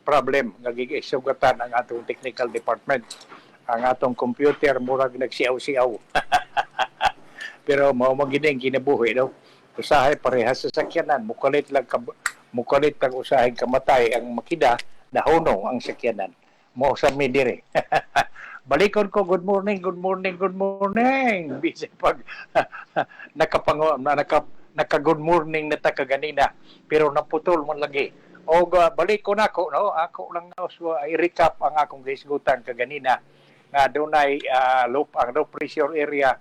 problem nga gigisugatan ang atong technical department. Ang atong computer murag nagsiaw-siaw. Pero mao magining kinabuhi no. Usahay parehas sa sakyanan, mukalit lang usahay kamatay ang makina, nahunong ang sakyanan. Mo sa mi dire. Balikon ko, good morning, good morning, good morning. Bisig pag naka good morning na ta kaganina, pero naputol man lagi. O balik ko na ako, no? Ako lang na so, i-recap ang akong gisgutan kaganina. Nga dunay ang low pressure area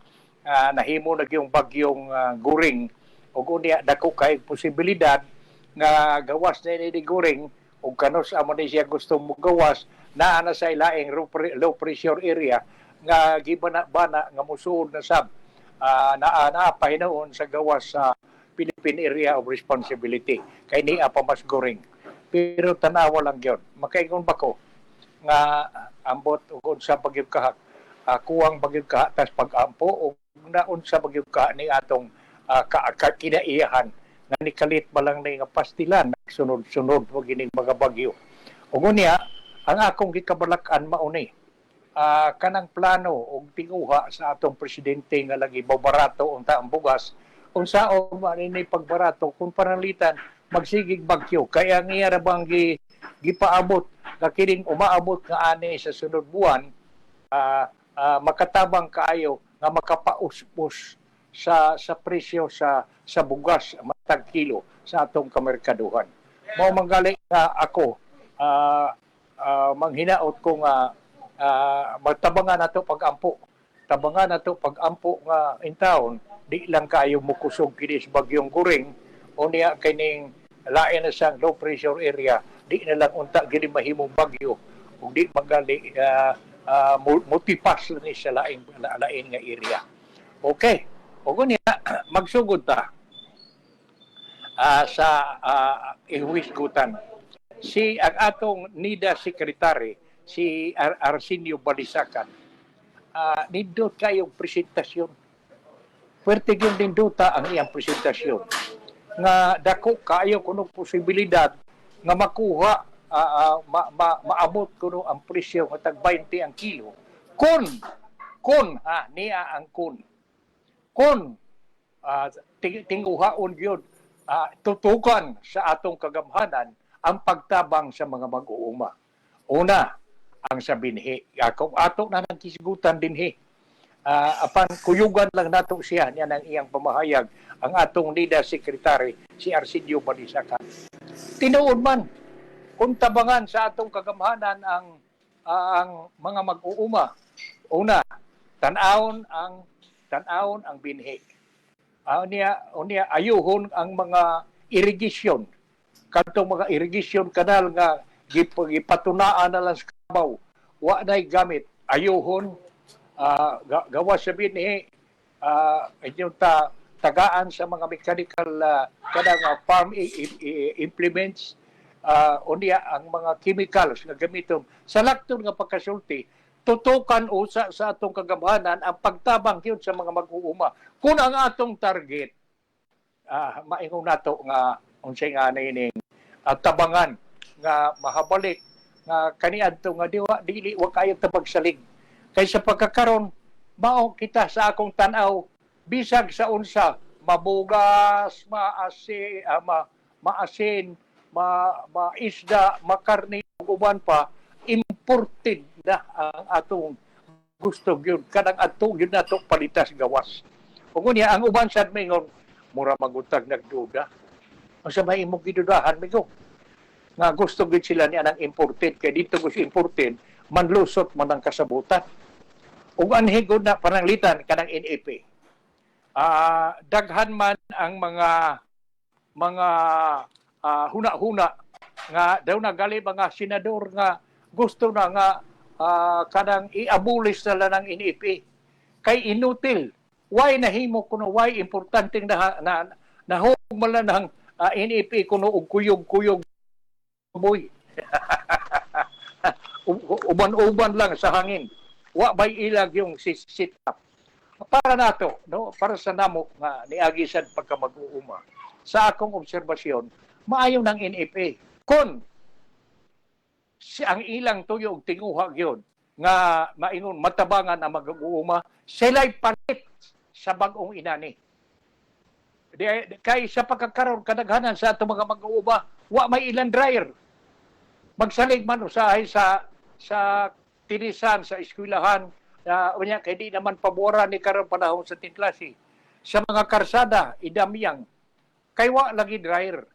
nahimo na yung bagyong Guring ug unya dako kay posibilidad nga gawas na ni Guring ug kanos amo ni siya gusto mo gawas naa na sa ilaing low pressure area nga gibana-bana nga musuod na sab naa pahinoon sa gawas sa Philippine Area of Responsibility kay ni pa mas Guring. Pero tanawa lang yun. Makaingon ba ko nga ambot ug sa bagyong kahak kuwang bagyong kahak tas pag-ampo o naon sa bagyong kahak ni atong kinaiyahan nga nikalit ba lang na nga pastilan sunod-sunod pag ining mga bagyo. Ug unya ang akong gikabalakan mao ni kanang plano og tinguha sa atong presidente nga lagi babarato unta ang bugas unsaon man ini pagbarato kung panalitan magsigig bagyo kaya ang iya ra bang gipaabot nga kining umaabot nga ani sa sunod buwan makatabang kaayo nga makapaus-us sa presyo sa bugas matag kilo sa atong kamerkaduhan. Mao manggali nga ako manghinaot ko nga magtabangan nato pag-ampo. Tabangan nato pag-ampo nga in town di lang kayo mukusog kini sa bagyong Guring o niya kining lain na sang low pressure area di na lang unta gini mahimong bagyo ug di magali multipass ni sa lain nga area. Okay. O kunya magsugod ta sa ihuwisgutan. Si ang atong NIDA secretary si Arsenio Balisacan nindot kayong presentasyon. Puwerte gyud ninduta ang iyang presentasyon nga dako kayo kuno posibilidad nga makuha maabot kuno ang presyo nga tag 20 ang kilo kun niya ang kun tinguhaon yun tutukan sa atong kagamhanan ang pagtabang sa mga mag-uuma. Una, ang sa binhi. Kung ato na nagkisigutan dinhi, apan kuyugan lang nato siya niya ng iyang pamahayag ang atong NIDA Secretary, si Arsenio Balisacan. Tinuod man, kung tabangan sa atong kagamhanan ang mga mag-uuma. Una, tanawon ang binhi. Unya ayuhon ang mga irrigation. Kadtong mga irrigation kanal nga gipatunaan na lang sa kabaw. Wa nay gamit. Ayuhon gawa sa binhi inyong tagaan sa mga mechanical kanang farm implements unya ang mga chemicals nga gamiton sa lakton nga pagkasulti tutukan usa sa atong kagamhanan ang pagtabang yun sa mga mag-uuma. Kung ang atong target, maingon nato nga unsay nga nining tabangan nga mahabalik nga kaniadto nga dili wa kayo tabagsalig. Kay sa pagkakaron mao kita sa akong tan-aw bisag sa unsa mabugas, maasin, maisda, makarne ug uban pa imported na ang atong gusto gyud kanang atong gyud nato palitas gawas. Ug unya ang uban sad mingon mura magutag nagduda. Unsa may imong gidudahan migo? Nga gusto gyud sila ni anang imported kay dito gusto imported manlusot man ang kasabutan. Ug anhi gud na pananglitan kanang NEP. Daghan man ang mga huna-huna nga daw nagali mga senador nga gusto na nga kanang i-abolish na lang ng NEP. Kay inutil. Why nahimo kuno? Why importante na hugmalan ng NEP kuno og kuyog-kuyog boy. Uban-uban lang sa hangin. Wa bay ilag yung sit up. Para nato, no? Para sa namo nga niagi sad pagka mag-uuma. Sa akong obserbasyon, maayo ng NEP. Kung ang ilang tuyo og tinguha gyud nga maingon matabangan ang mag-uuma, sila'y palit sa bag-ong inani. Kay sa pagkakaroon kadaghanan sa ato mga mag-uuma, wa may ilang dryer. Magsalig man usahay sa tinisan sa eskwelahan, unya kay di naman pabora ni karon panahon sa tinklase. Sa mga karsada, idamyang kay wa lagi dryer.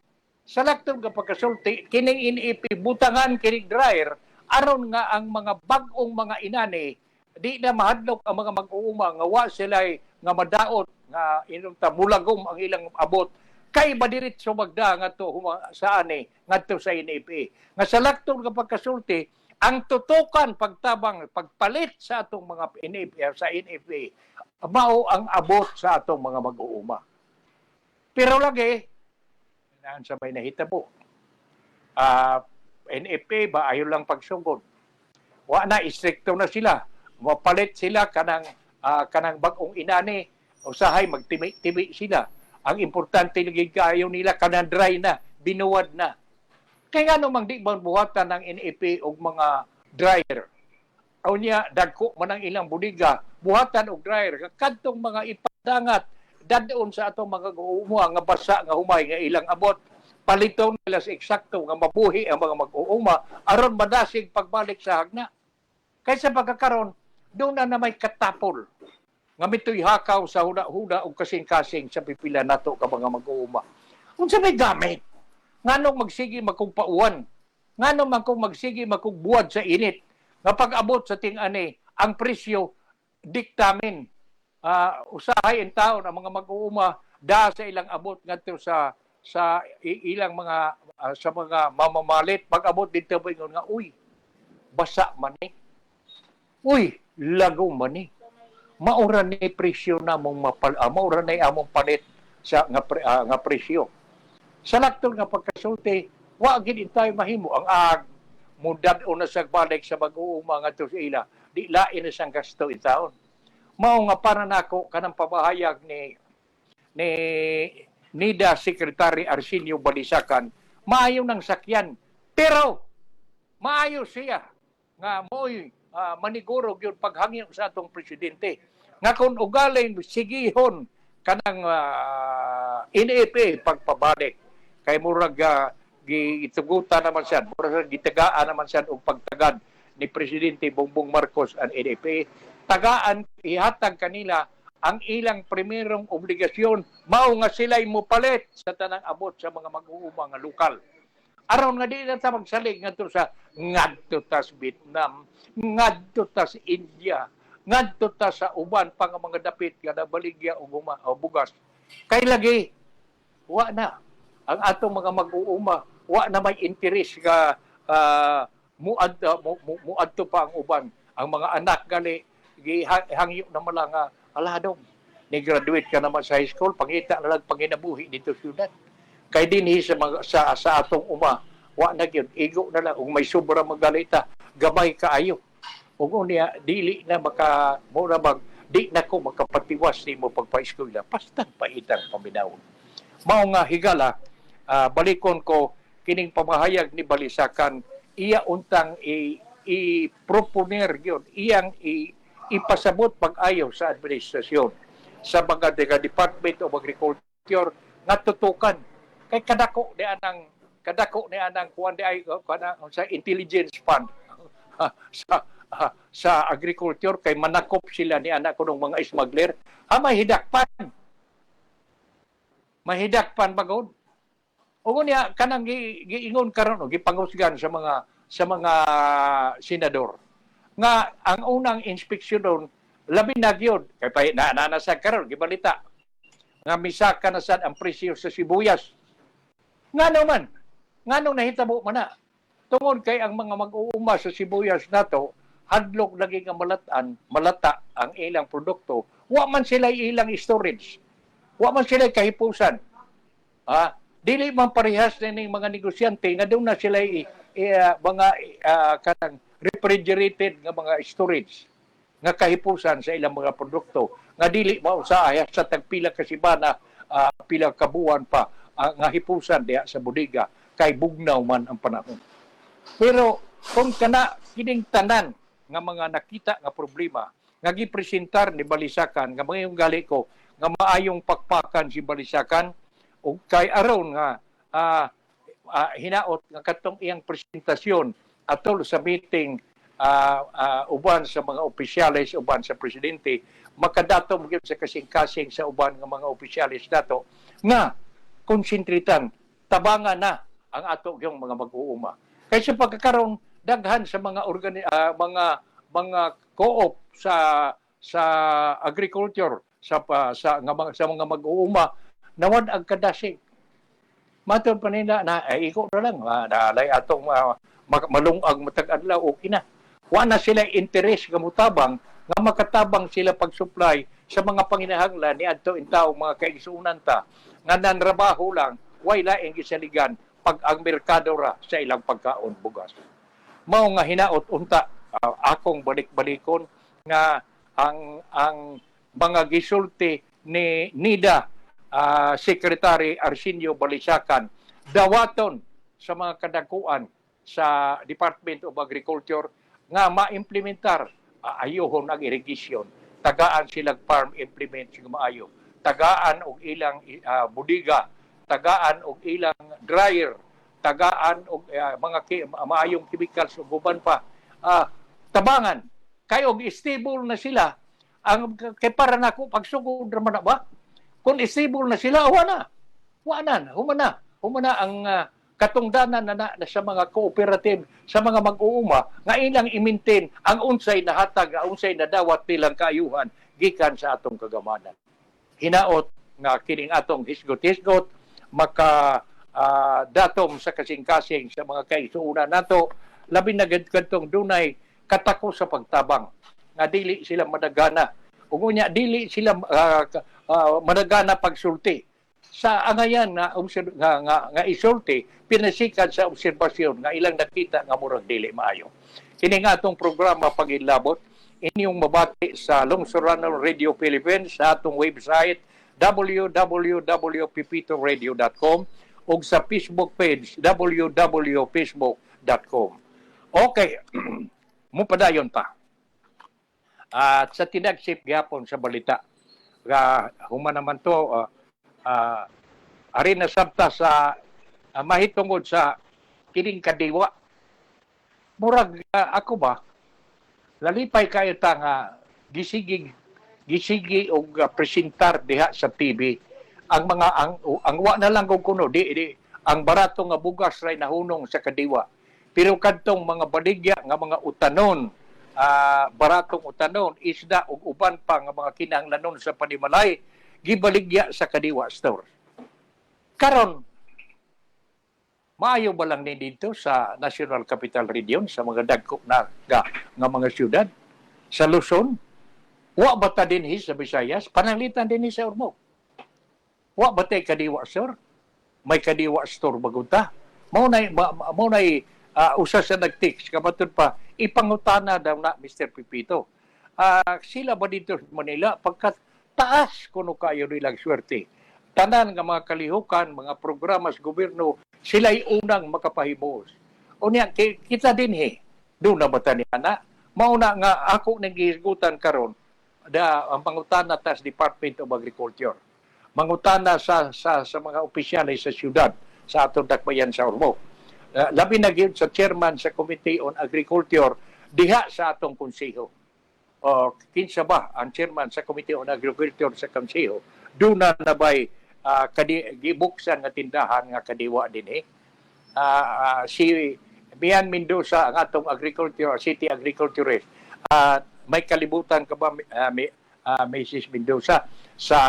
Sa laktong kapag kasulti, kining iniipi butangan kining dryer aron nga ang mga bag-ong mga inani di na mahadlok ang mga mag-uuma nga wa sila nga madaot nga inom ta mulagom ang ilang abot kay madiretso magda ngadto sa ani ngadto sa iniipi. Nga sa laktong kapag kasulti, ang tutukan pagtabang pagpalit sa atong mga iniipi sa iniipi mao ang abot sa atong mga mag-uuma. Pero lagi naan sa may nahitabo. NFA ba ayo lang pagsugod. Wa na istrikto na sila. Mapalit sila kanang bag-ong inani usahay magtimi-timi sila. Ang importante lagi kaayo nila kanang dry na, binuwad na. Kaya nga namang di ba buhatan ng NFA og mga dryer. O niya, dagko man ang ilang budiga, buhatan og dryer. Kadtong mga ipadangat, dadon sa atong mga guuma nga basa nga humay nga ilang abot. Paliton nila sa eksakto nga mabuhi ang mga mag-uuma aron madasig pagbalik sa hagna. Kaysa pagkakaroon, doon na may katapol nga mitoy hakaw sa huda-huda o kasing-kasing sa pipila nato ka mga mag-uuma. Unsa may gamit? Nganong magsigi magkugpauwan? Nganong man kung magsigi magkugbuwad sa init? Nga pag-abot sa ting-ani, ang presyo diktamin. Usahay ang taon ang mga mag-uuma da sa ilang abot ngadto sa ilang mga sa mga mamamalit pag-abot dito nga uy basa man ni uy lago man ni maura ni presyo na mong maura na among palit sa nga presyo sa laktong nga pagkasulti wa gid tayo mahimo ang mudad una sa balik sa mag-uuma ngadto sa ila di lain na sang gasto itaon mao nga para nako kanang pabahayag ni NIDA Secretary Arsenio Balisacan, maayo ng sakyan. Pero, maayo siya nga mo'y maniguro yun paghangin sa atong presidente. Nga kung ugaling sigihon kanang NFA pagpabalik. Kay murag gitugutan naman siya, murag gitagaan naman siya o pagtagad ni Presidente Bongbong Marcos ang NFA. Tagaan, ihatag kanila ang ilang primerong obligasyon mao nga sila'y mupalit sa tanang abot sa mga mag-uuma nga lokal. Aron nga di na ta magsalig ngadto sa ngadto ta sa Vietnam, ngadto ta sa India, ngadto ta sa uban pa nga mga dapit nga nabaligya o bugas. Kay lagi wa na ang atong mga mag-uuma, wa na may interes nga muadto pa ang uban. Ang mga anak gali gihangyo na mala nga aladong, ni-graduate ka naman sa high school, pangita na lang panginabuhi dito syudad. Kay dinhi sa atong uma, wa na gyud igo na lang, kung may sobra magalita, gamay kaayo. Ug unya, dili na di na ko makapatiwas ni mo pagpa-eskwela, basta paitang paminawon. Mao nga higala, balikon ko, kining pamahayag ni Balisacan, iya untang i-proponer yun, iyang ipasabot pag-ayaw sa administrasyon sa mga Department of Agriculture nga tutukan kay kadako ni anang kuan di ay sa intelligence fund sa agriculture kay manakop sila ni anak ko ng mga smuggler mahidakpan bagod o niya kanang giingon karon gipangusgan sa mga senador nga ang unang inspeksyon doon labi na gyud kay pa nanasag karon gibalita nga misaka na sad ang presyo sa sibuyas nganong nahitabo man na tungod kay ang mga mag-uuma sa sibuyas nato hadlok lagi nga malata ang ilang produkto wa man sila ilang storage wa man sila kahipusan dili man parehas ning mga negosyante nga doon na sila mga kanang refrigerated nga mga storage nga kahipusan sa ilang mga produkto nga dili mausahay sa tagpila ka sibana pila ka buwan pa nga hipusan diha sa bodega kay bugnaw man ang panahon. Pero kung kana kining tanan nga mga nakita nga problema nga gipresentar ni Balisakan nga mga yung gali ko nga maayong pakpakan si Balisakan ug kay aron nga hinaot nga katong iyang presentasyon atol sa meeting uban sa mga opisyalis uban sa presidente makadato gyud sa kasing-kasing sa uban nga mga opisyalis dato nga konsentritan tabangan na ang ato yung mga mag-uuma. Kaysa pagkakaroon daghan sa mga mga co-op sa agriculture sa mga mag-uuma nawad ang kadasig. Matod pa nila na iko na lang dalay atong malungag matag adlaw okay na. Wa na sila interes nga mutabang nga makatabang sila pag-supply sa mga panginahanglan ni adto intaw mga kaigsuunan ta nga nanrabaho lang way laing gisaligan pag ang merkado ra sa ilang pagkaon bugas. Mao nga hinaot unta akong balik-balikon nga ang mga gisulti ni NIDA Secretary Arsenio Balisakan dawaton sa mga kadakuan sa Department of Agriculture nga ma-implementar ayohon ang irrigation tagaan silang farm implements nga maayo tagaan og ilang budiga tagaan og ilang dryer tagaan og mga maayong chemicals ug uban pa tabangan kay og stable na sila ang kay para nako pagsugod ra man ba kung stable na sila humana ang katungdanan na sa mga cooperative sa mga mag-uuma nga ilang i-maintain ang unsay nahatag unsay nadawat nilang kaayuhan gikan sa atong kagamanan hinaot nga kining atong hisgot-hisgot maka datom sa kasing-kasing sa mga kaigsuonan nato labi na kadtong dunay katako sa pagtabang nga dili sila madagana ug unya dili sila madagana pagsulti sa angayan nga isulti pinasikan sa obserbasyon nga ilang nakita nga murag dili maayo kini nga atong programa pagilabot inyong mabati sa Lungsoranon Radio Philippines sa atong website www.pipitoradio.com ug sa Facebook page www.facebook.com. Okay, mupadayon pa. At sa tinagsip gyapon sa balita, human naman to, ari na sabta sa mahitungod sa kining kadiwa. Murag ako ba, lalipay kayo ta nga gisigi og presentar diha sa TV ang mga ang wa na lang kung kuno di ang barato nga bugas ray nahunong sa kadiwa pero kadtong mga baligya nga mga utanon baratong utanon isda ug uban pa nga mga kinahanglanon sa panimalay gibaligya sa kadiwa store karon maayo ba lang ni dito sa National Capital Region sa mga dagko na nga mga syudad sa Luzon. Wa ba ta dinhi sa Visayas? Pananglitan dinhi sa Ormoc. Wa ba tay kadiwa store? May kadiwa store bagunta. Mao nay usa sa nag-text kabatud pa ipangutana daw na Mr. Pipito. Sila ba dito sa Manila pagkat taas kuno kayo nilang swerte. Tanan nga mga kalihukan, mga programa sa gobyerno, sila'y unang makapahimos. Unya kita dinhi. Doon na ba ta ni ana? Mauna nga ako nang gihisgutan karon ang pangutana ta sa Department of Agriculture. Mangutana sa mga opisyalis sa syudad sa atong dakbayan sa Ormoc. Labi na gyud sa chairman sa Committee on Agriculture diha sa atong konseho. Kinsa ba ang chairman sa Committee on Agriculture sa konseho? Doon na nabay gibuksan nga tindahan nga kadiwa dinhi. Si Mian Mendoza ang atong city agriculturist. May kalibutan ka ba Mrs. Mendoza sa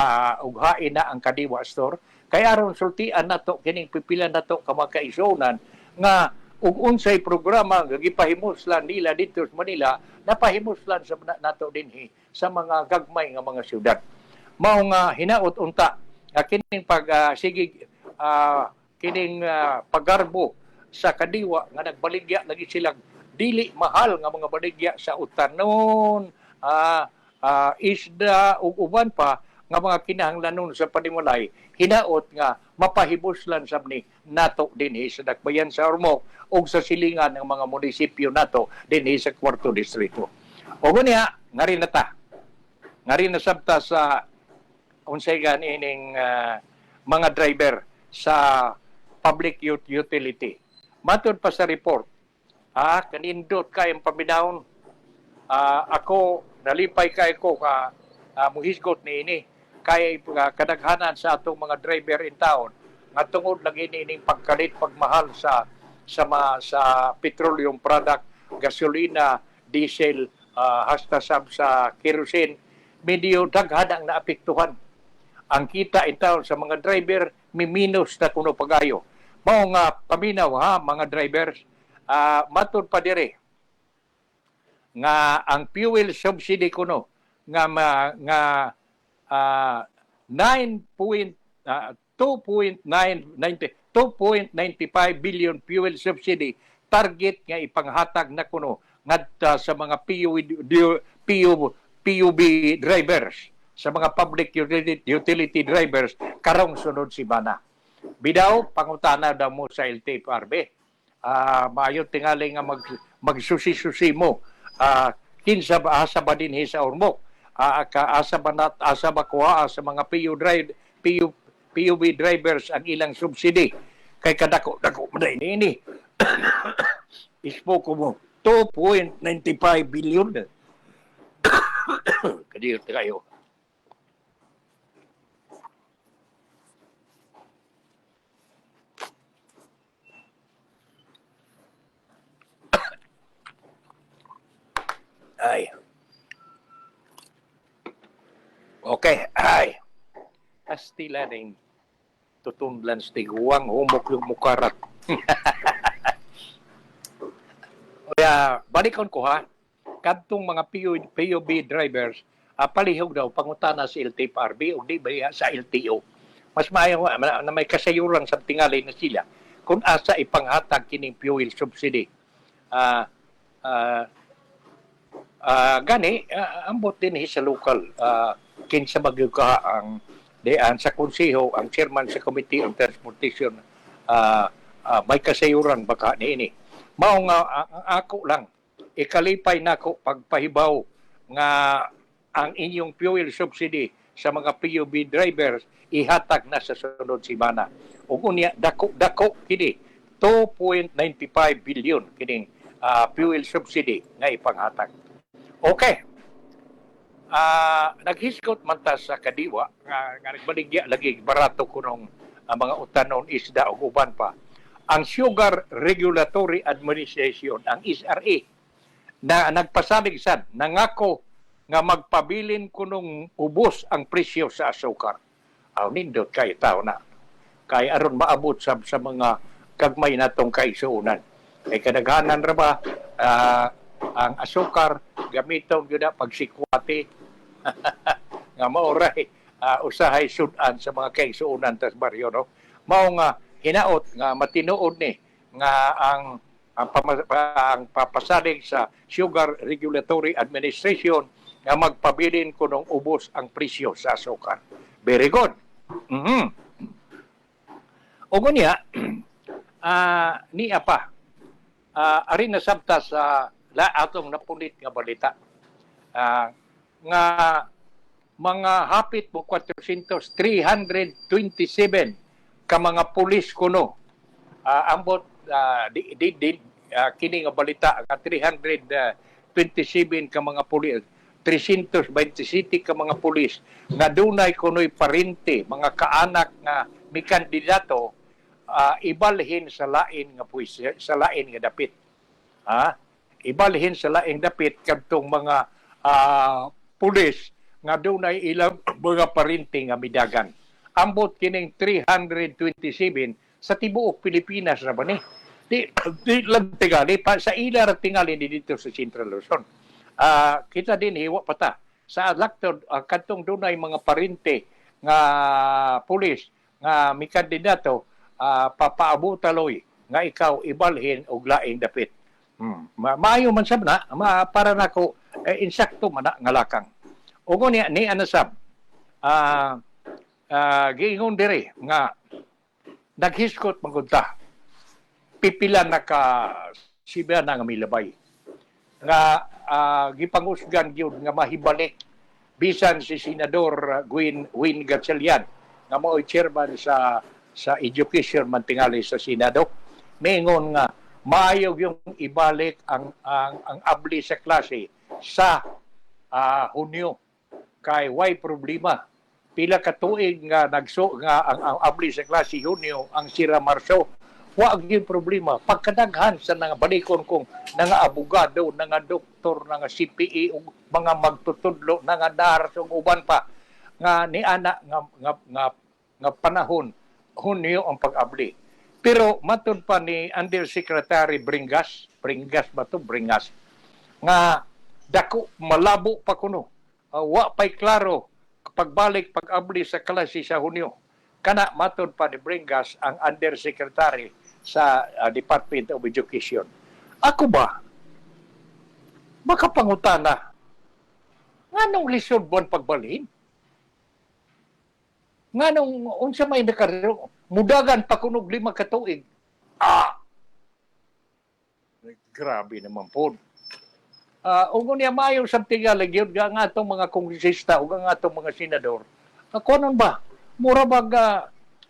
ughain na ang kadiwa store kaya aron sultian nato kining pipila nato ka mga kaigsuonan nga ug unsay programa nga gipahimuslan nila dito sa Manila napahimuslan sa nato dinhi sa mga gagmay nga mga syudad mao nga hinaot unta kining paggarbo sa kadiwa nga nagbaligya lagi silang dili mahal nga mga baligya sa utanon, isda ug uban pa nga mga kinahanglanon sa panimulay hinaot nga mapahibuslan sab ni nato dinhi sa dakbayan sa Ormoc ug sa silingan ng mga munisipyo nato dinhi sa 4th distrito. O gunya ngari na ta. Ngari na sabta sa unsay ganining mga driver sa public utility. Matod pa sa report, kanindot kayong paminahon. Ako nalipay kay ko muhisgot ni ini kay kadaghanan sa atong mga driver in town nga tungod lagi ning pagkalit pagmahal sa petroleum product, gasolina, diesel, hasta sa kerosene, medyo daghan ang naapektuhan. Ang kita in town sa mga driver miminus na kuno pagayo. Mao nga paminaw mga drivers, matud pa dire nga ang fuel subsidy kuno nga 2.95 billion fuel subsidy target nga ipanghatag na kuno ngadto sa mga PUB drivers, sa mga public utility drivers karong sunod semana. Bidaw pangutana daw mo sa LTFRB. Maayo tingali nga magsusi-susi mo. Kinsa ba asa ba dinhi sa Ormoc? Asa ba kuha sa mga PUB drivers ang ilang subsidy kay kadako-dako man ini. Ispo ko mo 2.95 billion. Kadiyo kayo. Ay. Okay, ay. Astila rin tutundlan sa tiguang humok yung mukarat. Kaya, balikon ko kadtong mga PUB drivers, palihog daw, pangutana sa LTFRB o di ba sa LTO. Mas maayo na may kasayuran sa tingali na sila kung asa ipanghatag kining fuel subsidy. Gani, ambot din sa local. Kinsa magyuka ang dian sa konseho, ang chairman sa Committee on Transportation, may kasayuran baka niini. Mao nga ang ako lang, ikalipay nako pagpahibaw nga ang inyong fuel subsidy sa mga PUB drivers ihatag na sa sunod semana. Ug unya dako kini 2.95 billion kining fuel subsidy nga ipanghatag. Okay. Naghiskot man ta sa kadiwa nga nagbaligya lagi barato kunong mga utanon isda ug uban pa. Ang Sugar Regulatory Administration, ang SRA, na nagpasalig sad nangako nga magpabilin kunong ubos ang presyo sa asukar. Nindot kay tao na. Kay aron maabot sa mga kagmay natong kaisuunan. Kay kadaghanan ra ba ang asukar gamiton gyud pagsikwati nga maoray usahay sudan sa mga kaisuunan tas baryo, no? Mao nga hinaot nga matinuod ni nga ang papasalig sa Sugar Regulatory Administration nga magpabilin kunong ubos ang presyo sa asukar. Very good. O gunya niya pa ari na sabta sa atong napunit nga balita nga mga hapit mo 327 ka mga pulis kuno ambot kini nga balita nga 327 ka mga pulis, 327 ka mga pulis nga dunay kunoy parente, mga kaanak nga may kandidato ibalhin sa lain nga pulisya, sa lain nga dapit. Ibalhin sa laing dapit kadtong mga pulis nga dunay ilang mga parente nga midagan. Ambot kining 327 sa tibuok Pilipinas na ba ni? Di lang tingali pa sa ila ra tingali dito sa Central Luzon. Kita din hiwa pa ta sa laktod kadtong dunay mga parente nga pulis nga mi kandidato papaabutaloy nga ikaw ibalhin og laing dapit. Maayo man sab na para nako insakto man nga lakang. Ugo ni anasab giingon dire nga naghiskot magunta pipila na ka siya na nga milabay nga gipangusgan gyud nga mahibalik bisan si Senador Win Gatchalian nga mao'y chairman sa education man tingali sa Senado mingon nga maayo yung ibalik ang abli sa klase sa Hunyo kay way problema pila ka tuig nga ang abli sa klase Hunyo ang sira Marso wa gyud problema pagkadaghan sa nga balikon kung nga abogado nga doktor nga CPE ug mga magtutudlo nga nurse ug uban pa nga niana nga panahon Hunyo ang pag-abli pero matud pa ni Undersecretary Bringas nga dako malabo pa kuno wa pay klaro pagbalik pag-abli sa klase sa Hunyo kana matud pa ni Bringas ang Undersecretary sa Department of Education. Ako ba makapangutana nganong lisod buwan pagbalhin? Nganong unsa may nakarero mudagan pa kunog 5 ka tuig. Grabe naman po. Ug niya maayo sa tingali gyud nga atong mga kongresista ug nga atong mga senador. Ako nun ba? Mura bag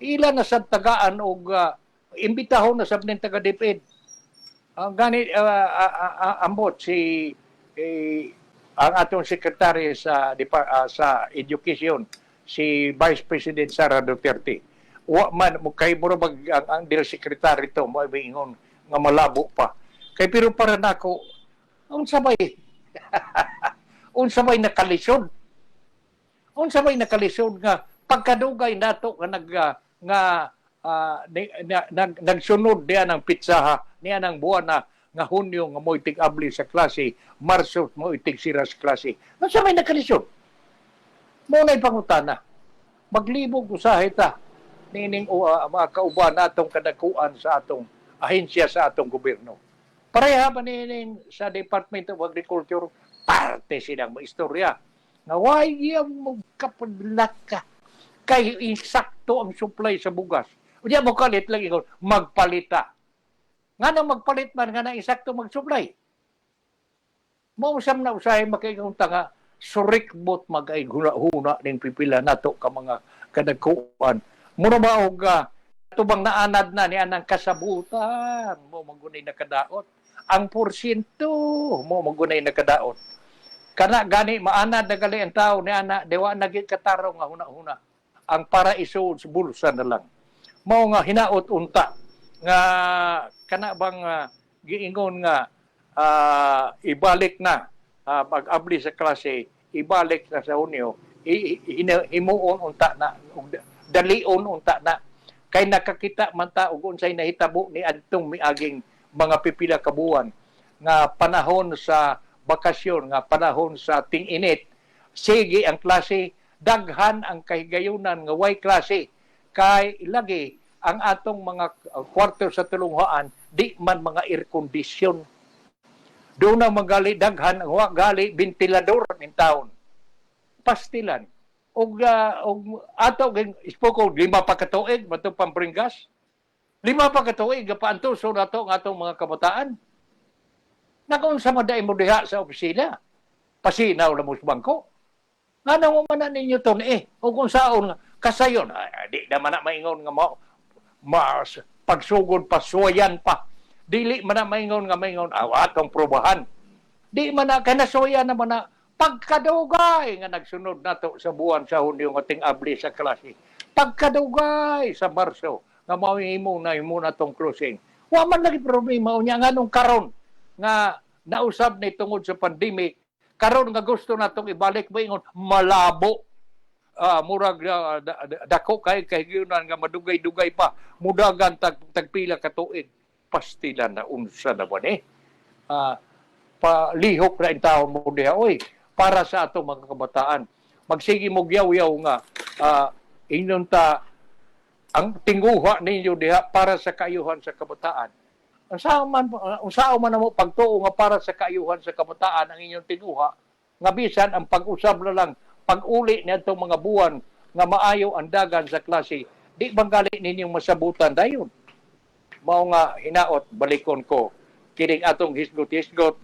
ila na sa tagaan og imbitahon na sa taga-DepEd. Gani ambot ang atong secretary sa education si Vice President Sara Duterte. Wa man kay mura bag ang dear secretary to mo ingon nga malabo pa. Kay pero para nako unsa bay unsa bay nakalisod? Unsa bay nakalisod nga pagkadugay nato nga nagsunod diyan ang pitsaha niya ng buwan nga Hunyo nga mo'y tig-abli sa klase, Marso mo'y tig-sira sa klase. Nasa may nakalisod? Muna'y pangutana. Maglibog usahay ta nining mga kauban natong kadakuan sa atong ahensya sa atong gobyerno. Pareha ba nining sa Department of Agriculture, parte silang maistorya. Nga why mo kapadlak ka kay insakto ang supply sa bugas. Unya mo kalit lang ingon magpalita. Nga nang magpalit man nga na insakto mag-supply. Mausam na usahay makaingon nga surikbot magay huna ning pipila nato ka mga kadagkuan. Mura ba og tubang naanad na ni anang kasabutan mo magunay nakadaot. Ang porsyento mo magunay nakadaot. Kana gani maanad na gali ang tao ni ana dewa nagit kataro nga huna-huna. Ang paraiso sa bulsa na lang. Mao nga hinaot unta nga kana bang giingon nga ibalik na pag-abli sa klase ibalik na sa Hunyo himuon unta na dalion unta na kay nakakita man ta og unsay nahitabo ni adtong miaging mga pipila ka buwan nga panahon sa bakasyon nga panahon sa ting-init sige ang klase daghan ang kahigayunan nga way klase kay lagi ang atong mga kwarto sa tulunghaan di man mga air condition doon na magali daghan wa gali ventilador ning taon pastilan og ato ispoko 5 pa ka tuig mato Pambringas 5 pa ka tuig paantuso nato ang atong mga kabataan nakaunsa man dai mo diha sa opisina pasinaw na mo sa bangko nga nang man ninyo to o kung saon kasayon di naman na maingon nga pagsugod pa suwayan pa dili man na maingon nga maingon atong probahan di man na kanasuyan naman na pagkadugay nga nagsunod nato sa buwan sa Hunyo nga ting-abli sa klase pagkadugay sa Marso nga mahimo na tong closing wa man lagi problema unya nganong karon nga nausab ni tungod sa pandemic karon nga gusto natong ibalik moingon malabo murag dako kay gyunan nga madugay-dugay pa mudagan tagpila ka tuig pastilan na unsa na ba ni palihok na in taon mo diha oy para sa atong mga kabataan magsige mo yaw-yaw nga inon ta ang tinguha ninyo diha para sa kaayuhan sa kabataan unsa man mo pagtuo nga para sa kaayuhan sa kabataan ang inyong tinguha nga bisan ang pag-usab na lang pag-uli nitong mga buwan nga maayo ang dagan sa klase, di banggali ninyong masabutan dayon. Mao nga hinaot balikon ko kining atong hisgot-hisgot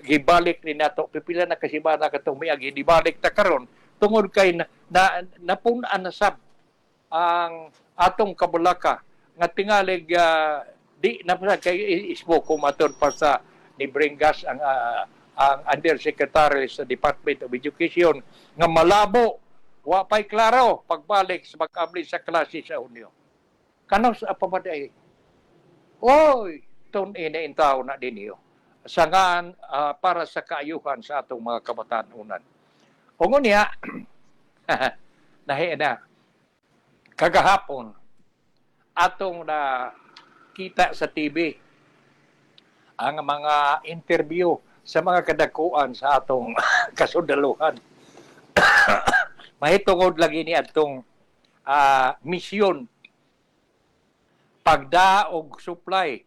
gibalik ni nato pipila na kasibana katong miagi dibalik ta karon tungod kay napunan na sab ang atong kabulaka nga tingalig di na kay isbo kumaton pa sa ni Bringas ang Undersecretary sa Department of Education nga malabo wa pay klaro pagbalik sa pag-abli sa klase sa Hunyo. Kanaw sa pamaday. Oy, tun-in na intaw na din iyo. Sangan para sa kaayuhan sa atong mga kabataan-unan. O ngunya, nahi na, kagahapon, atong na kita sa TV ang mga interview sa mga kadakuan sa atong kasundaluhan. Mahitungod lagi ni atong misyon pagdaog supply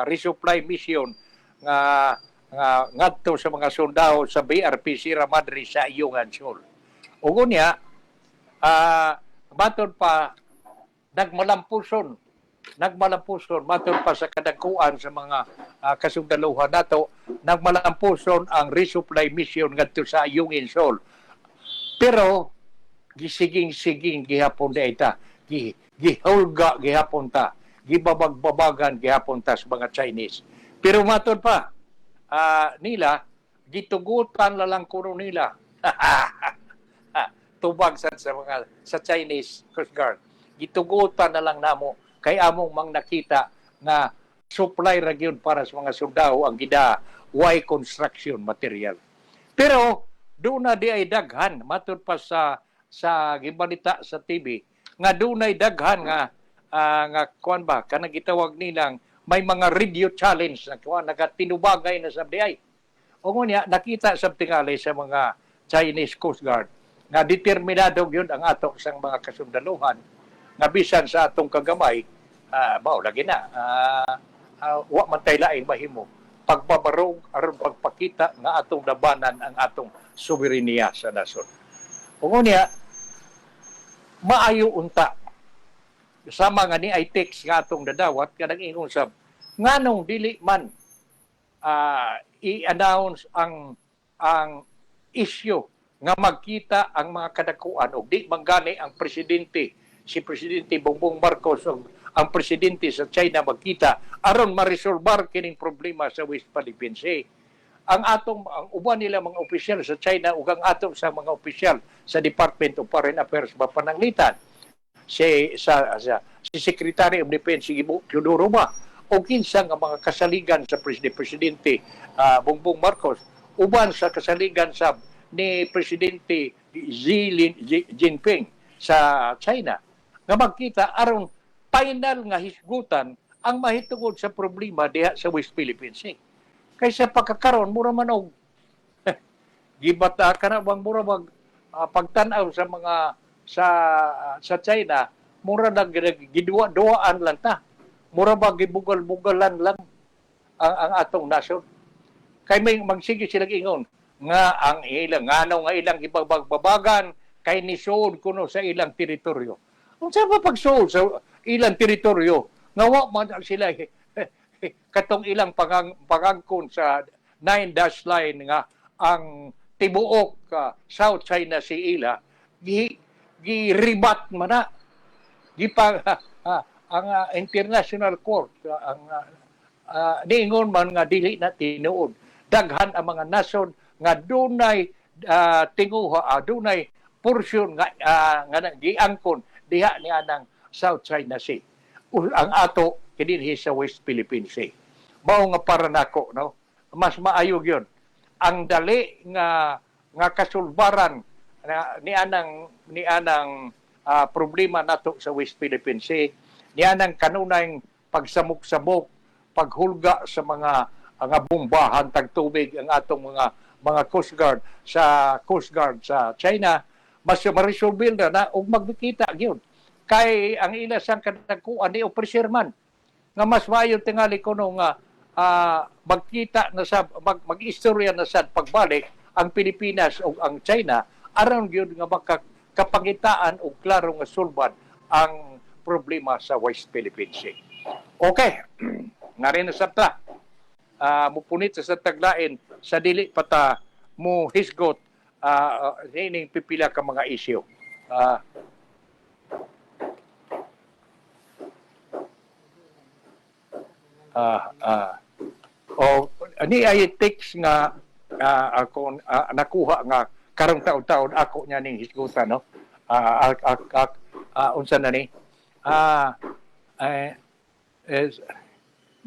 resupply mission nga ngadto sa mga sundao sa BRP Sierra Madre sa Iyongan Sul. Ug unya baton pa nagmalampuson baton pa sa kadakuan sa mga kasundaluhan nato nagmalampuson ang resupply mission ngadto sa Iyongan Sul. Pero gisiging-siging gihapon dayta gihulga gihapon ta gibabag-babagan gihapon ta sa mga Chinese. Pero matod pa, nila, gitugutan lang kuno nila. Tubag sa Chinese Coast Guard. Gitugutan na lang namo kay among mang nakita na supply ra gyud para sa mga sundao ang gida Y construction material. Pero doon na di ay daghan matod pa sa gibalita sa TV nga doon ay daghan nga kuan ba kanang gitawag nilang may mga radio challenge na kuan nagatinubagay na sa diay. O ngunya nakita sa tingali sa mga Chinese Coast Guard nga determinado gyud ang ato sang mga kasundaluhan nga bisan sa atong kagamay mao lagi na wa man tay laing mahimo pagbabarog aron pagpakita nga atong labanan ang atong soberenya sa nasod. O ngunya maayo unta sama nga ni ay text nga atong dadawat kanang ingon sab nganong dili man i-announce ang issue nga magkita ang mga kadakuan o di manggani ang presidente si Presidente Bongbong Marcos o ang presidente sa China magkita aron maresolbar kining problema sa West Philippine Sea. Ang uban nila mga opisyal sa China ug ang atong sa mga opisyal sa Department of Foreign Affairs mapananglitan si Secretary of Defense Teodoro ba o kinsa nga mga kasaligan sa Presidente Bongbong Marcos uban sa kasaligan sa ni Presidente Xi Jinping sa China nga magkita aron final nga hisgutan ang mahitungod sa problema diha sa West Philippine Sea. Kaysa pagkakaroon mura man og gibata ka na bang mura mag pagtan-aw sa mga sa China mura nag gidua-duaan lang ta. Mura ba gibugal-bugalan lang ang atong nasod. Kay may magsige silang ingon nga ang ilang ngano nga ilang ibabagbabagan kay nisuod kuno sa ilang teritoryo. Unsa ba pagsuod sa ilang teritoryo nga wa man sila katong ilang pangangkon sa 9-dash line nga ang tibuok South China Sea ila gi-rebat man na ang International Court ang niingon man nga dili na tinuod daghan ang mga nasod nga dunay tinguha dunay portion nga giangkon diha ni anang South China Sea ang ato kidinhi sa West Philippine Sea. Mao nga para nako no mas maayo gyud ang dali nga kasulbaran ni anang problema nato sa West Philippine Sea ni anang kanunay pagsamok-samok paghulga sa mga bombahan tag tubig ang atong mga Coast Guard sa China mas ma-resolve na og magkita gyud kay ang ila sang kadakuan ni officer man nga mas maayo tingali kuno nga magkita na sa mag-istorya na sa pagbalik ang Pilipinas o ang China aron gyud nga makapangitaan og klaro nga sulbad ang problema sa West Philippine Sea. Okay, narin sa ta. Mupunit sa taglain sa dili pata mo hisgot ining pipila ka mga isyu. Ani ay text nga ako nakuha nga karong taon-taon ako nya ning hisgutan, no. Unsa na ni?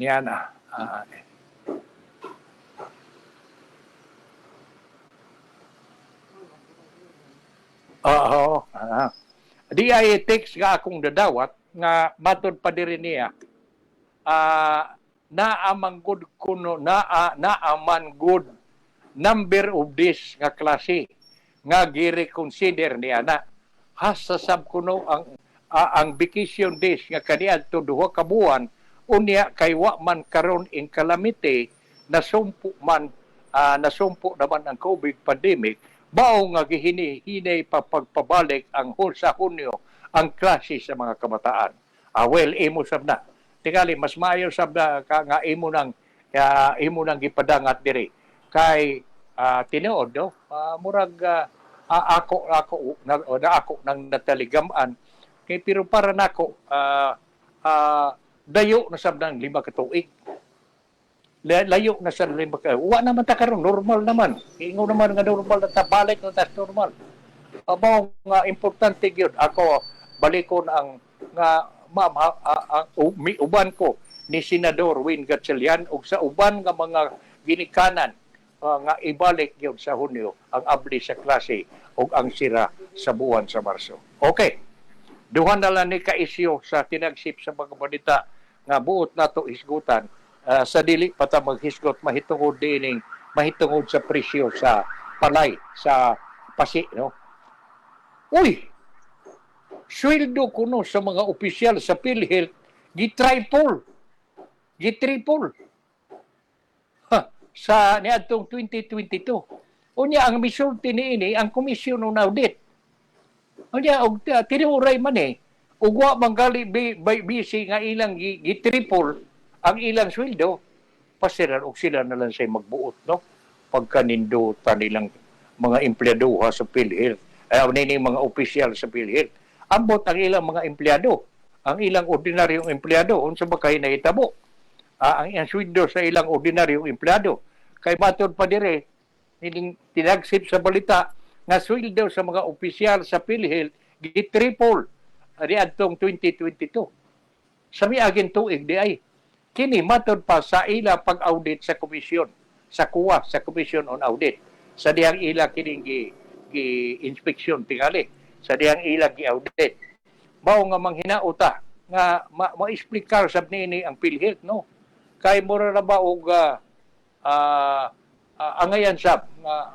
Niyan di ay text nga akong dadawat nga matod pa diri niya naaman good kuno naaman good number of days nga klase nga gi-reconsider niya na hasasab kuno ang vacation days nga kaniadto duha ka buwan unya kay wa man karon in calamity nasumpo naman ang COVID pandemic bao nga gihinay pa pagpabalik ang sa Hunyo ang klase sa mga kabataan. Well, imo sab na. Tingali mas maayo sab na nga imo nang gipadangat diri kay tinuod no murag ako nang nataligaman kay pero para nako dayo na sab nang 5 ka tuig. Layo na sa 5 ka. Wa naman ta karon normal naman. Ingo naman nga normal na ta balik na ta normal. Amo nga importante gyud ako balikon ang nga uban ko ni Senador Win Gatchalian ug sa uban nga mga ginikanan nga ibalik gyud sa Hunyo ang abli sa klase ug ang sira sa buwan sa Marso. Okay. Duha na lang ni ka-isyu sa tinagsip sa mga balita nga buot nato isgutan sa dili pata maghisgot mahitungod sa presyo sa palay sa pasi, no. Uy, sweldo kuno sa mga opisyal sa PhilHealth gi-triple sa niadtong 2022. Unya ang misulti niini ang komisyon ng audit. Unya og tinuray man ug wa manggali busy nga ilang gi-triple ang ilang sweldo, pasiran og sila na lang say magbuot, no? Pagkanindutan nilang mga empleyado sa PhilHealth, nini mga opisyal sa PhilHealth. Ambot ang ilang mga empleyado, ang ilang ordinaryong empleyado, unsa ba kay nahitabo? Ang sweldo sa ilang ordinaryong empleyado. Kay matod pa dire, nining tinagsip sa balita, nga sweldo sa mga opisyal sa PhilHealth, gi-triple adtong 2022. Sa miaging tuig di ay. Kini matod pa sa ila pag-audit sa komisyon, sa kuwa, sa Commission on Audit. Sa diyang ila kining gi-inspeksyon tingali, sa diyang ila gi-audit. Mao nga manghinaota nga ma-explicar sab niini ang PhilHealth, no. Kay mura na ba og angayan sab nga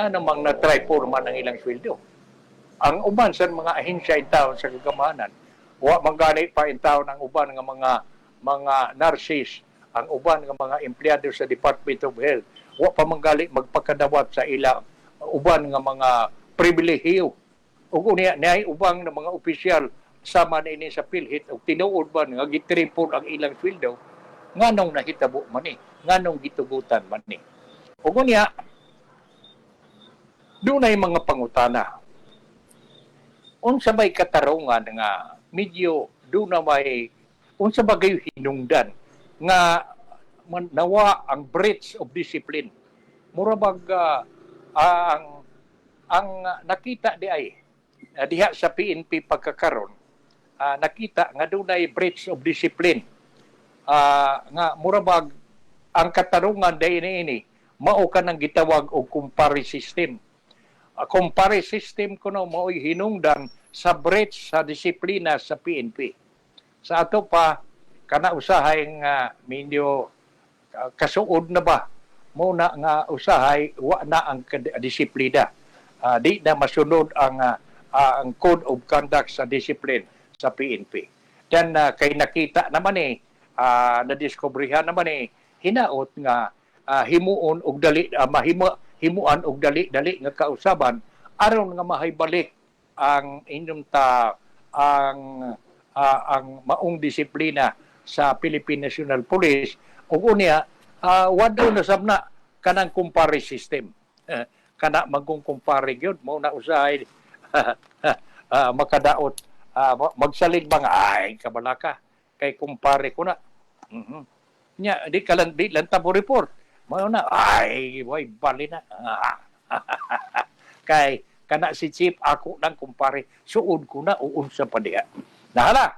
namang na-try for man ang ilang sweldo. Ang uban sa mga ahensya in town sa kagamanan, wa mangani pa in town ang uban nga mga nurses, ang uban nga mga empleyado sa Department of Health, wa pa manggali magpakadawat sa ila uban nga mga pribilehiyo. Ug unya naay ubang nga mga opisyal sama na ini sa PhilHealth ug tinuod ba nga gi-triple ang ilang sweldo nganong nahitabo man nganong gitugutan man ug unya dunay mga pangutana. Unsa may katarungan nga medyo duna may unsa ba gayo hinungdan nga nawa ang breach of discipline. Mura bag ang nakita di ay diha sa PNP pagkakaron nakita nga dunay breach of discipline nga mura bag ang katarungan ini mao kanang gitawag og compare system. Compare system kuno mao'y hinungdan sa breach sa disiplina sa PNP. Sa ato pa, kana usahay nga medyo kasuod na ba, muna nga usahay, wa na ang disiplina. Di na masunod ang Code of Conduct sa Discipline sa PNP. Then kay nakita naman nadiskubrihan naman hinaot nga himuon og dali himuan og dali-dali nga kausaban aron nga mahibalik ang inyong ang maong disiplina sa Philippine National Police ug unya wado na sabna kanang kumpare system. Kana magkumpare gyud mao na usahay makadaot magsalig bang ay kabalaka kay kumpare ko na. Nya di lang tabo report. Mao na ay way bali na. Kay kana si chief ako nang kumpare suod ko na uunsa pa diha. Nahala.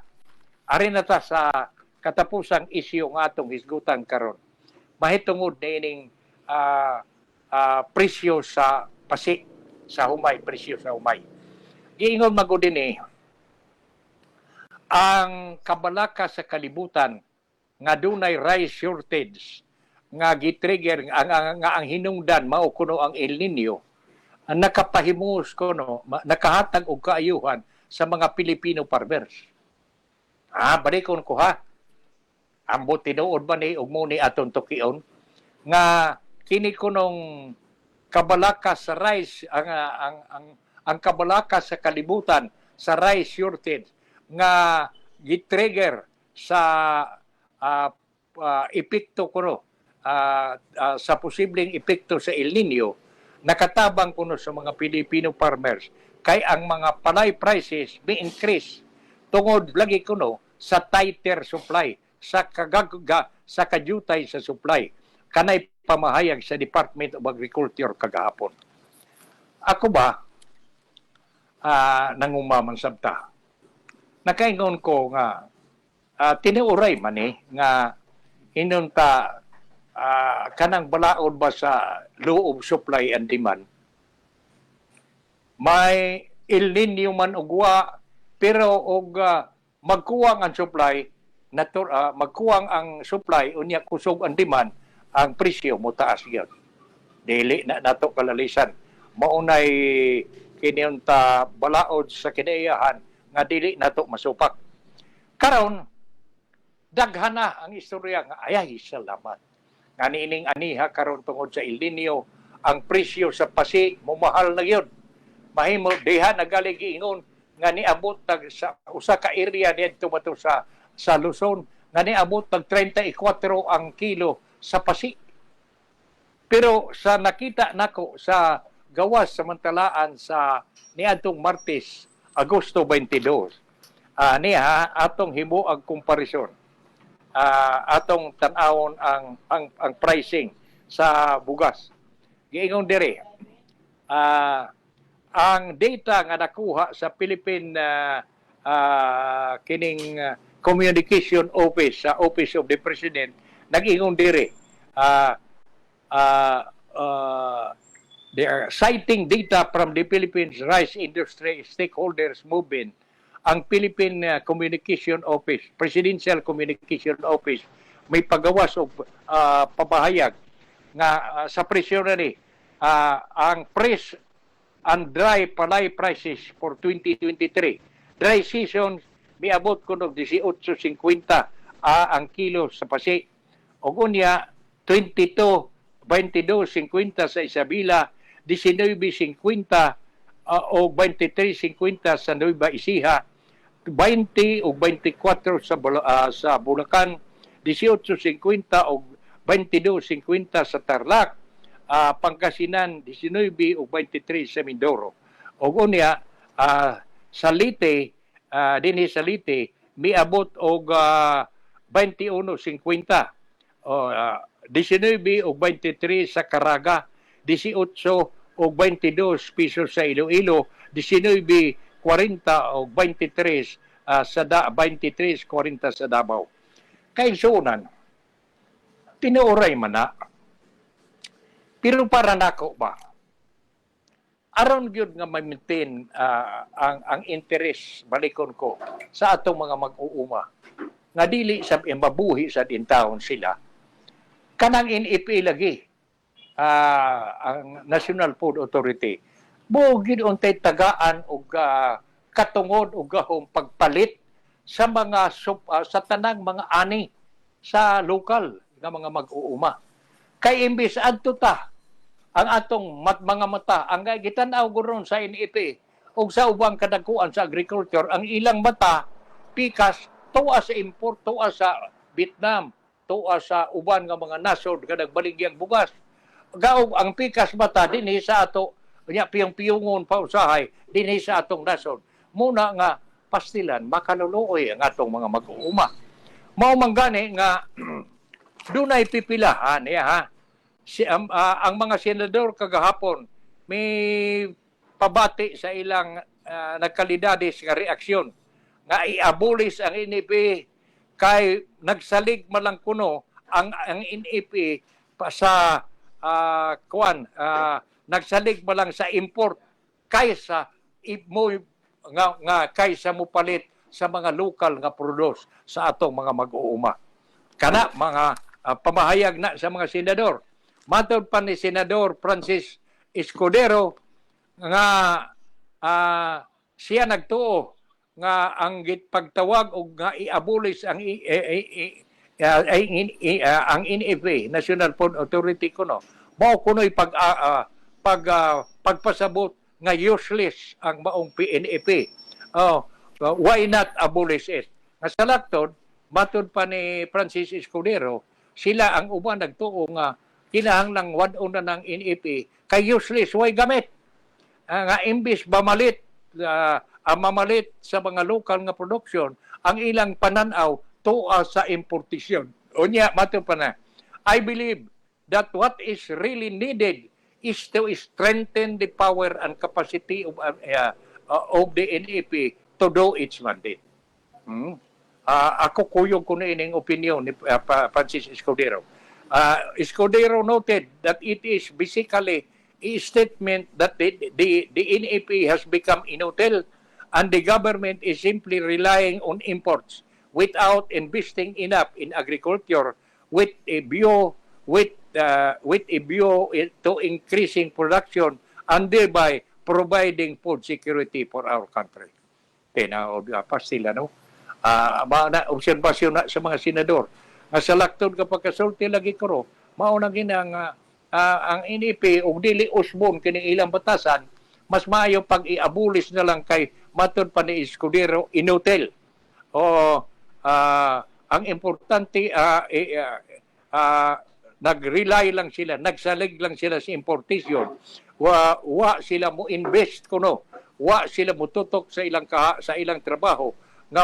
Ari na ta sa katapusang isyu nga atong hisgutan karon. Mahitungod na ining presyo sa pasi sa humay, presyo sa humay. Giingon magud dinhi ang kabalaka sa kalibutan nga dunay rice shortage nga gitrigger nga ang hinungdan mao kuno ang El Nino ang nakapahimos kuno nakahatag og kaayuhan sa mga Pilipino farmers. Balikon ko ha. Ambot tinuod ba ni ug mo ni aton tukion nga kini kunong kabalaka sa rice ang kabalaka sa kalibutan sa rice shortage nga gitrigger sa epekto kuno sa posibleng epekto sa El Nino nakatabang kuno sa mga Filipino farmers kay ang mga palay prices may increase tungod lagi kuno sa tighter supply sa kajutay sa supply kanay pamahayag sa Department of Agriculture kagahapon. Ako ba nangumaman sabta nakaingon ko nga tinuuray man nga hinunta kanang balaod ba sa law of supply and demand may El Nino man ugwa pero og magkuwang ang supply magkuwang ang supply unya kusog ang demand ang presyo mo taas gyud dili na nato kalalisan maunay kiniyunta balaod sa kinaiyahan nga dili nato masupak karon daghan na ang istorya nga ayay salamat nga niining aniha karon tungod sa El Nino ang presyo sa pasi momahal na gyud mahimo diha nagali giingon nga niabot sa usa ka area didto bato sa Luzon nga niabot tag 34 ang kilo sa pasi pero sa nakita nako sa gawas samantalaan sa niadtong Martes Agosto 22 niha atong himo ang komparison atong tan-awon ang pricing sa bugas giingon dire ang data nga nakuha sa Philippine kining Communication Office sa Office of the President nag-ingon dire they are citing data from the Philippines Rice Industry Stakeholders Movement ang Philippine Communication Office, Presidential Communication Office may pagawas og pabahayag nga sa presyo na ni ang fresh and dry palay prices for 2023. Dry season miabot kuno 18.50 ang kilo sa pasi. Og unya 22.50 sa Isabela, 19.50 o 23.50 sa Nueva Ecija, 20 o 24 sa Bulacan, 18.50 o 22.50 sa Tarlac, Pangasinan 19 o 23 sa Mindoro. Og unya sa Leyte, dinhi sa Leyte miabot og 21.50 19 o 23 sa Caraga, 18 o 22 pesos sa Iloilo, 19.40 o 23 sa 23.40 sa Davao. Kaigsuunan, tinuoray man na. Pero para nako ba? Aron gyud nga ma-maintain ang interest balikon ko sa atong mga mag-uuma nga dili sa mabuhi sa intawon sila kanang NFA lagi ang National Food Authority bugid untay tagaan og katungod og gahong pagpalit sa mga sa tanang mga ani sa lokal nga mga mag-uuma kay imbis adto ta ang atong mga mata ang gitanaw guron sa NEP ug sa ubang kadakuan sa agriculture, ang ilang mata pikas tuwa sa import, tuwa sa Vietnam, tuwa sa uban nga mga nasod nga nagbaligyang bugas. Gaog ang pikas mata dinhi sa ato nya piyong-piyongon pa usahay dinhi sa atong nasod. Muna nga pastilan makaluluoy ang atong mga mag-uuma. Mao man gani nga dunay pipilahan ha. Ang mga senador kagahapon may pabati sa ilang nagkalidades nga reaksyon nga i-abolish ang NEP kay nagsalig malang kuno ang NEP pa sa nagsalig malang sa import kaysa kaysa mupalit sa mga lokal nga produce sa atong mga mag-uuma. Kana mga pamahayag na sa mga senador. Matod pa ni Senador Francis Escudero nga siya nagtuo nga ang pagtawag o nga i-abolish ang NEP, National Food Authority kuno. Mao kuno'y pagpasabot nga useless ang maong PNEP. Why not abolish it? Nga sa laktod, matod pa ni Francis Escudero, sila ang uban nagtuo nga kinahanglang wad-on na ng NEP kay useless, way gamit. Nga imbis mamalit sa mga local nga production, ang ilang pananaw tuwa sa importasyon. Unya, matod pa na, I believe that what is really needed is to strengthen the power and capacity of the NEP to do its mandate. Ako kuyog ko na ining opinion ni Francis Escudero. Escudero noted that it is basically a statement that the NEP has become inutil and the government is simply relying on imports without investing enough in agriculture with a view to increasing production and thereby providing food security for our country. Pastila, no? Obserbasyon na sa mga senador. Sa laktod kapag kasulti lagi ko, mauna ginang ang NEP o dili usbon kining ilang batasan, mas maayo pag i-abolish na lang kay matod pa ni Escudero inutil. Ang importante nag-rely lang sila, nagsalig lang sila sa importation. Wa sila mo invest kuno. Wa sila mo tutok sa ilang trabaho nga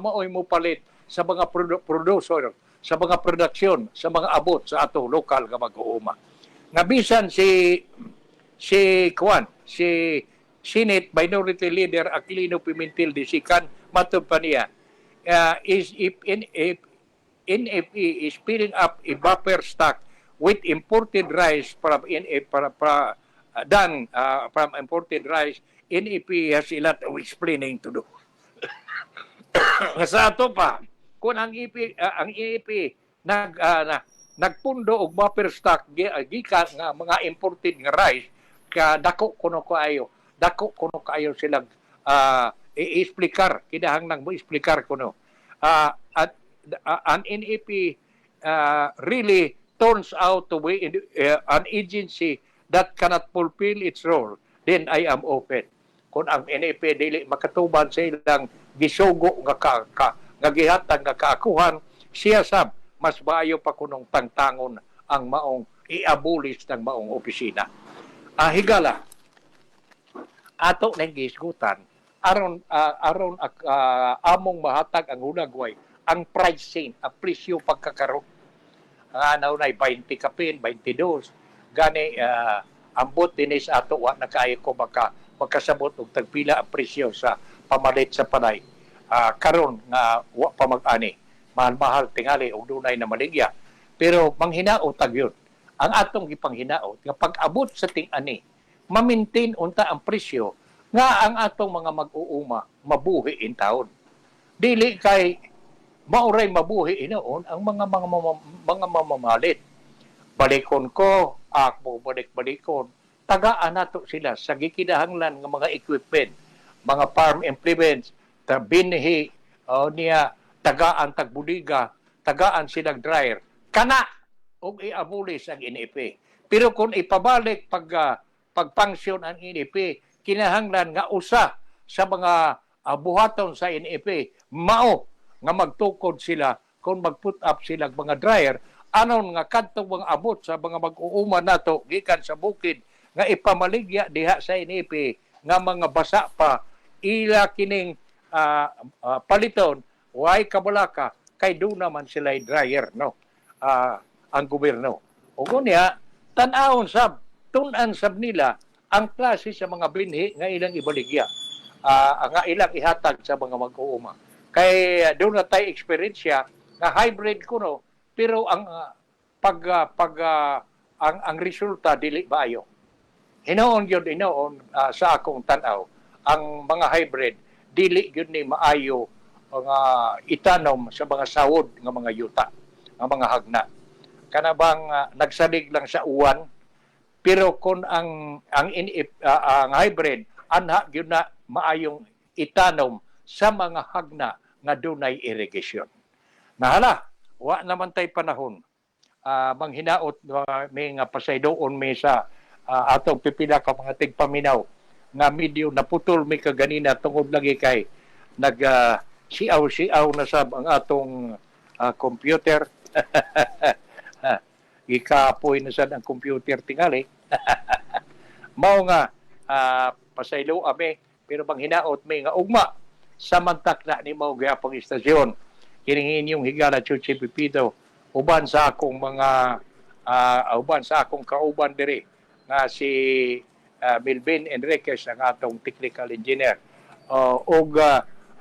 maoy mo palit sa mga producer, sa mga produksyon, sa mga abot sa ato lokal nga mag-uuma. Nga bisan si Senate Minority Leader Aquilino Pimentel Disikan matod pa niya if NFE is filling up a buffer stock with imported rice from imported rice, NEP has a lot of explaining to do. Sa ato pa, kung ang NEP nagpundo og buffer stock gikan nga mga imported nga rice dako kuno kayo silang i-explicar kinahanglang mo explicar kuno at an NEP really turns out to be an agency that cannot fulfill its role, then I am open. Kung ang NEP dili makatuban sa ilang gisugo nga gihatag nga kaakuhan, siya sab mas maayo pa kunong tangtangon ang maong i-abolish ng maong opisina. Higala, ato nang gisgutan aron among mahatag ang hunagway ang pricing, ang presyo pagkakaroon. Naunay 20 kapin, 22. Gani ambot din sa ato wa na kaayo ko makasabot og tagpila ang presyo sa pamalit sa panay. Karon nga wa pa mag-ani. Mahal-mahal tingali og dunay na maligya. Pero manghinaot tag yun. Ang atong gipanghinaot nga pag-abot sa ting-ani, ma-maintain unta ang presyo nga ang atong mga mag-uuma mabuhi in taon. Dili kay mauray mabuhi inoon ang mga mamamalit. Balikon ko, ako balik-balikon, tagaan nato sila sa gikinahanglan nga mga equipment, mga farm implements, binhi, niya, tagaan tagbuliga, tagaan silang dryer. Kana o i-abolish ang NFA. Pero kung ipabalik pagpangsyon ang NFA, kinahanglan nga usa sa mga buhaton sa NFA mao nga magtukod sila kung mag-put up sila mga dryer anon nga kadtong mga abot sa mga mag-uuma nato gikan sa bukid nga ipamaligya diha sa NFA nga mga basa pa ila kining paliton way kabalaka kay do naman sila dryer no ang gobyerno o kunya tan-awon sab tun-an sab nila ang klase sa mga binhi nga ilang ibaligya nga ilang ihatag sa mga mag-uuma kay doon na tayo experience nga hybrid kuno pero ang ang resulta dili maayo hinoon sa akong tan-aw ang mga hybrid dili gyud ni maayo nga itanom sa mga sawod nga mga yuta nga mga hagna kana bang nagsalig lang sa uwan pero kung ang hybrid anha gyud na maayong itanom sa mga hagna nga dunay irrigation nahala wa naman tay panahon manghinaot may nga pasaydoon may sa atong pipila ka mga tigpaminaw nga medyo naputol may kaganina tungod lagi kay nag siaw na sab ang atong computer ikapoy na sad ang computer tingali mao nga pasaylo ame pero bang hinaot may nga ugma samantak na ni mao gyapong istasyon kining inyong higala Chuchi Pipito uban sa akong mga uban sa akong kauban diri nga si Melvin Enriquez ang atong technical engineer og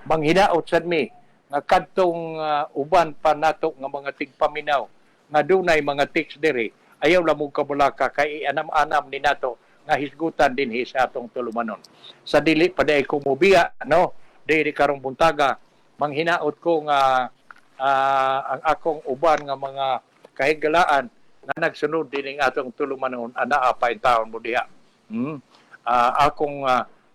manghinaot sad mi nga kadtong uban pa nato nga mga tigpaminaw nga dunay mga tics diri ayaw lamog kabulaka kay anam-anam ni nato nga hisgutan dinhi sa atong tulumanon sa dili pa day ko mobiya no diri karong buntaga manghinaot ko nga ang akong uban nga mga kahigalaan nga nagsunod din ang atong tulumanon anaa pa in taon mo diha akong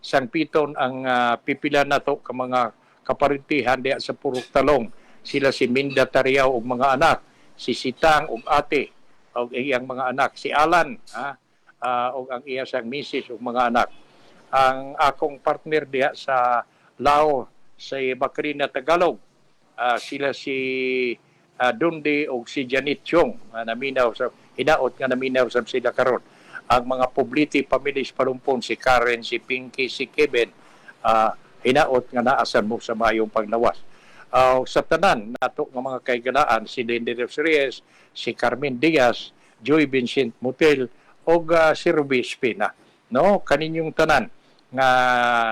sangpiton ang pipila nato ka mga kaparintihan diha sa Purok Talong sila si Minda Tariao ug mga anak si Sitang ug ate ug iyang mga anak si Alan ug ang iya sang misis ug mga anak ang akong partner diha sa Lao sa Bakrina Tagalog sila si Dundi ug si Janet Chong naminaw sa hinaot nga naminaw sa sila karon ang mga Pobliti families palumpon si Karen si Pinky si Kevin hinaot nga naasan mo sa mayong paglawas sa tanan nato nga mga kaigalaan si Dendy Reyes si Carmen Diaz Joy Vincent Motel ug si Ruby Espina no kaninyong tanan nga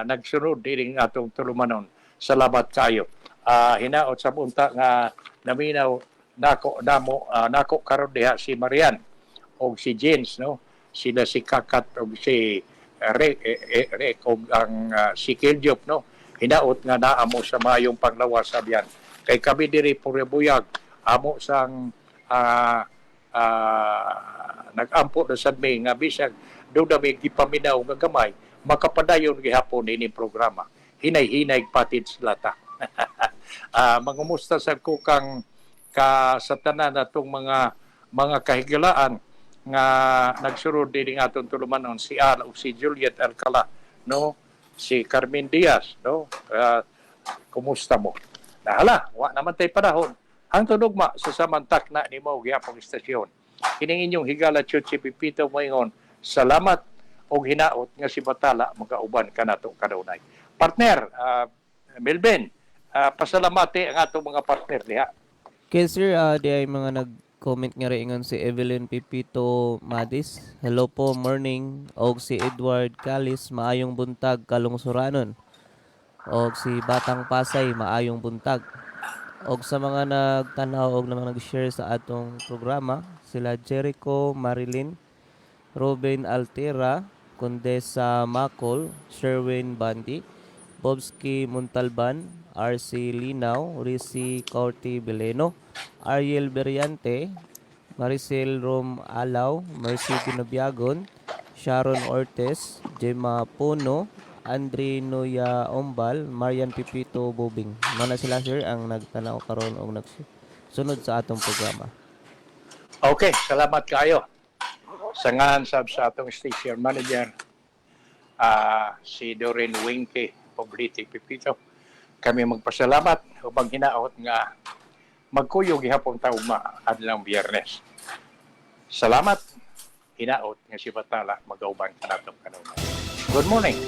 nagsunod diri atong tulumanon salamat kayo hinaot sa bunta nga naminaw nako karon diha si Marian og si James no sila si Kakat og si Rek og ang si Kiljop no hinaot nga naamo sa mayong paglawas sabyan kay kami diri Purebuyag amo sang nagampo na sad may nga bisag do na may gipaminaw nga gamay makapadayon gihapon ini programa hinay-hinay patid sila ta mangumusta sa kukang sa tanan natong mga kahigalaan nga nagsurod din aton tulumanon si Ala o si Juliet Alcala no si Carmen Diaz no kumusta mo nahala wa naman tay panahon ang tunugma sa samantak na nimo gyapong istasyon kining inyong higala Chuchi Pipito moingon salamat og hinaot nga si Batala magauban kanato kanunay partner Melvin pasalamati ang atong mga partner diha Okay, sir, di ay mga nag-comment nga rin si Evelyn Pipito Madis. Hello po, morning. Og si Edward Calis, maayong buntag, kalungsuranon. Og si Batang Pasay, maayong buntag. Og sa mga nagtanaw og mga nag-share sa atong programa, sila Jericho Marilyn, Ruben Altera, Condesa Macol, Sherwin Bandi, Bobski Montalban, RC Linaw, Risi Corti Beleno, Ariel Beriante, Maricel Rom Alaw, Mercy Pinobiagon, Sharon Ortez, Gemma Puno, Andre Noya Ombal, Marian Pipito Bobing. Mana sila sir ang nagtanaw karon og nagsunod sa atong programa. Okay, salamat kayo. Sa ngalan sa atong station manager, si Doreen Winke, Poblete Pipito, kami magpasalamat upang hinaot nga magkuyog gihapon tauma adlang Biyernes. Salamat, hinaot nga si Batala mag-auban kanatong kanunay. Good morning.